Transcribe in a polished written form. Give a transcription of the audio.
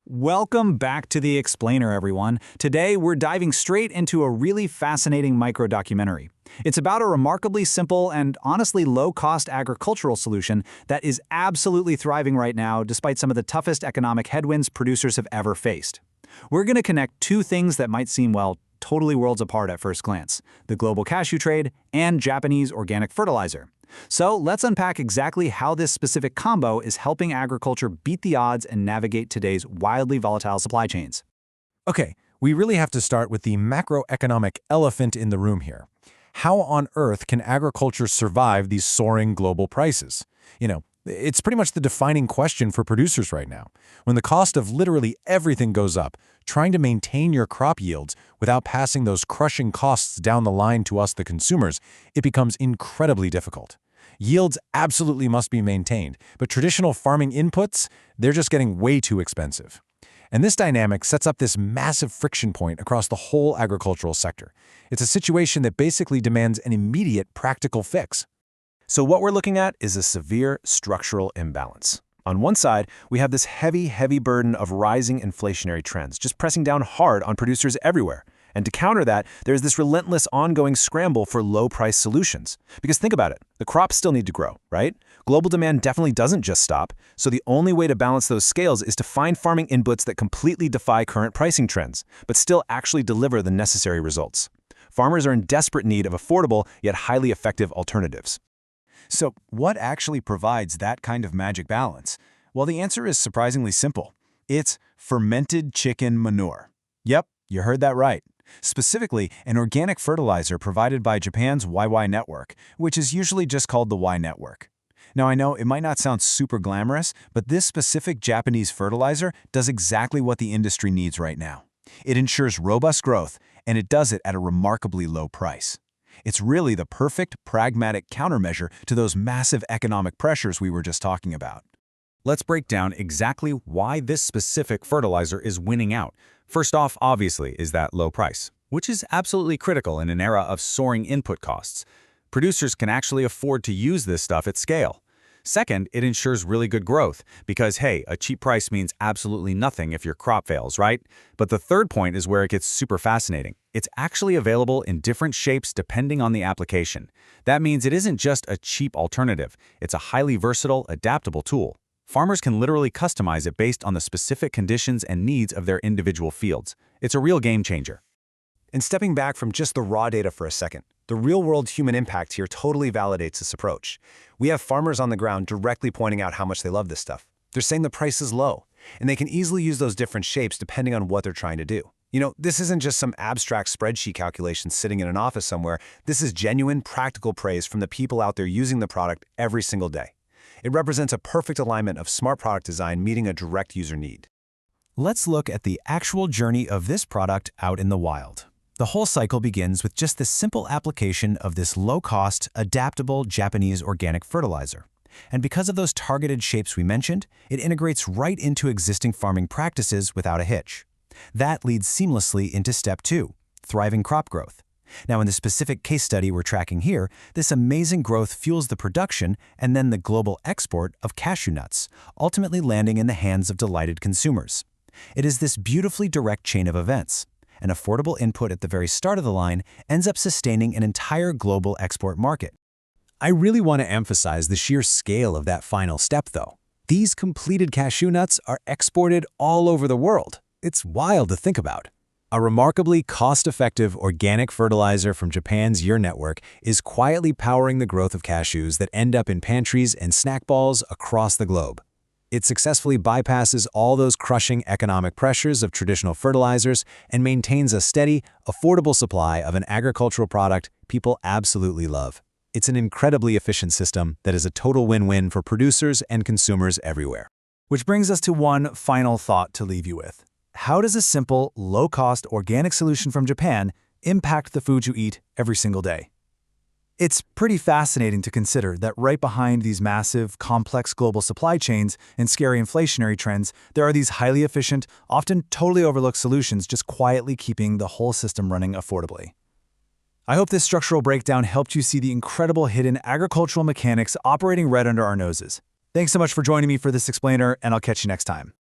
Welcome back to The Explainer, everyone. Today, we're diving straight into a really fascinating micro-documentary. It's about a remarkably simple and honestly low-cost agricultural solution that is absolutely thriving right now despite some of the toughest economic headwinds producers have ever faced. We're going to connect two things that might seem, well, totally worlds apart at first glance: the global cashew trade and Japanese organic fertilizer. So let's unpack exactly how this specific combo is helping agriculture beat the odds and navigate today's wildly volatile supply chains. Okay, we really have to start with the macroeconomic elephant in the room here. How on earth can agriculture survive these soaring global prices? It's pretty much the defining question for producers right now. When the cost of literally everything goes up, trying to maintain your crop yields without passing those crushing costs down the line to us, the consumers, it becomes incredibly difficult. Yields absolutely must be maintained, but traditional farming inputs, they're just getting way too expensive. And this dynamic sets up this massive friction point across the whole agricultural sector. It's a situation that basically demands an immediate practical fix. So what we're looking at is a severe structural imbalance. On one side, we have this heavy burden of rising inflationary trends, just pressing down hard on producers everywhere. And to counter that, there's this relentless ongoing scramble for low-price solutions. Because think about it, the crops still need to grow, right? Global demand definitely doesn't just stop, so the only way to balance those scales is to find farming inputs that completely defy current pricing trends, but still actually deliver the necessary results. Farmers are in desperate need of affordable, yet highly effective alternatives. So, what actually provides that kind of magic balance? Well, the answer is surprisingly simple. It's fermented chicken manure. Yep, you heard that right. Specifically, an organic fertilizer provided by Japan's Waiwai Network, which is usually just called the WAIWAI Network. Now, I know it might not sound super glamorous, but this specific Japanese fertilizer does exactly what the industry needs right now. It ensures robust growth, and it does it at a remarkably low price. It's really the perfect, pragmatic countermeasure to those massive economic pressures we were just talking about. Let's break down exactly why this specific fertilizer is winning out. First off, obviously, is that low price, which is absolutely critical in an era of soaring input costs. Producers can actually afford to use this stuff at scale. Second, it ensures really good growth, because hey, a cheap price means absolutely nothing if your crop fails, right? But the third point is where it gets super fascinating. It's actually available in different shapes depending on the application. That means it isn't just a cheap alternative, it's a highly versatile, adaptable tool. Farmers can literally customize it based on the specific conditions and needs of their individual fields. It's a real game changer. And stepping back from just the raw data for a second, the real-world human impact here totally validates this approach. We have farmers on the ground directly pointing out how much they love this stuff. They're saying the price is low, and they can easily use those different shapes depending on what they're trying to do. This isn't just some abstract spreadsheet calculation sitting in an office somewhere. This is genuine, practical praise from the people out there using the product every single day. It represents a perfect alignment of smart product design meeting a direct user need. Let's look at the actual journey of this product out in the wild. The whole cycle begins with just the simple application of this low-cost, adaptable Japanese organic fertilizer. And because of those targeted shapes we mentioned, it integrates right into existing farming practices without a hitch. That leads seamlessly into step 2, thriving crop growth. Now, in the specific case study we're tracking here, this amazing growth fuels the production and then the global export of cashew nuts, ultimately landing in the hands of delighted consumers. It is this beautifully direct chain of events. An affordable input at the very start of the line ends up sustaining an entire global export market. I really want to emphasize the sheer scale of that final step, though. These completed cashew nuts are exported all over the world. It's wild to think about. A remarkably cost-effective organic fertilizer from Japan's Waiwai Network is quietly powering the growth of cashews that end up in pantries and snack balls across the globe. It successfully bypasses all those crushing economic pressures of traditional fertilizers and maintains a steady, affordable supply of an agricultural product people absolutely love. It's an incredibly efficient system that is a total win-win for producers and consumers everywhere. Which brings us to one final thought to leave you with. How does a simple, low-cost organic solution from Japan impact the food you eat every single day? It's pretty fascinating to consider that right behind these massive, complex global supply chains and scary inflationary trends, there are these highly efficient, often totally overlooked solutions just quietly keeping the whole system running affordably. I hope this structural breakdown helped you see the incredible hidden agricultural mechanics operating right under our noses. Thanks so much for joining me for this explainer, and I'll catch you next time.